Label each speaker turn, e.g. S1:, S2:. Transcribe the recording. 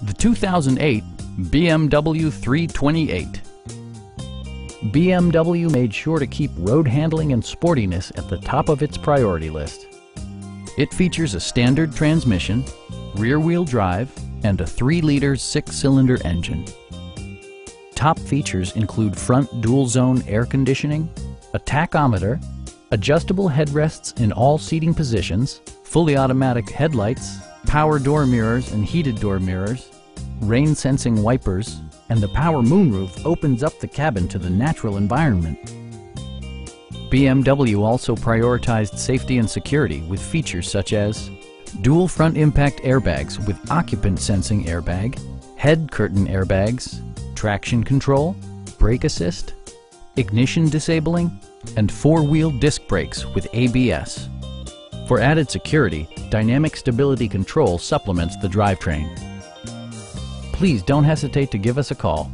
S1: The 2008 BMW 328. BMW made sure to keep road handling and sportiness at the top of its priority list. It features a standard transmission, rear-wheel drive, and a 3-liter 6-cylinder engine. Top features include front dual-zone air conditioning, a tachometer, adjustable headrests in all seating positions, fully automatic headlights, power door mirrors and heated door mirrors, rain-sensing wipers, and the power moonroof opens up the cabin to the natural environment. BMW also prioritized safety and security with features such as dual front impact airbags with occupant sensing airbag, head curtain airbags, traction control, brake assist, ignition disabling, and 4-wheel disc brakes with ABS. For added security, dynamic stability control supplements the drivetrain. Please don't hesitate to give us a call.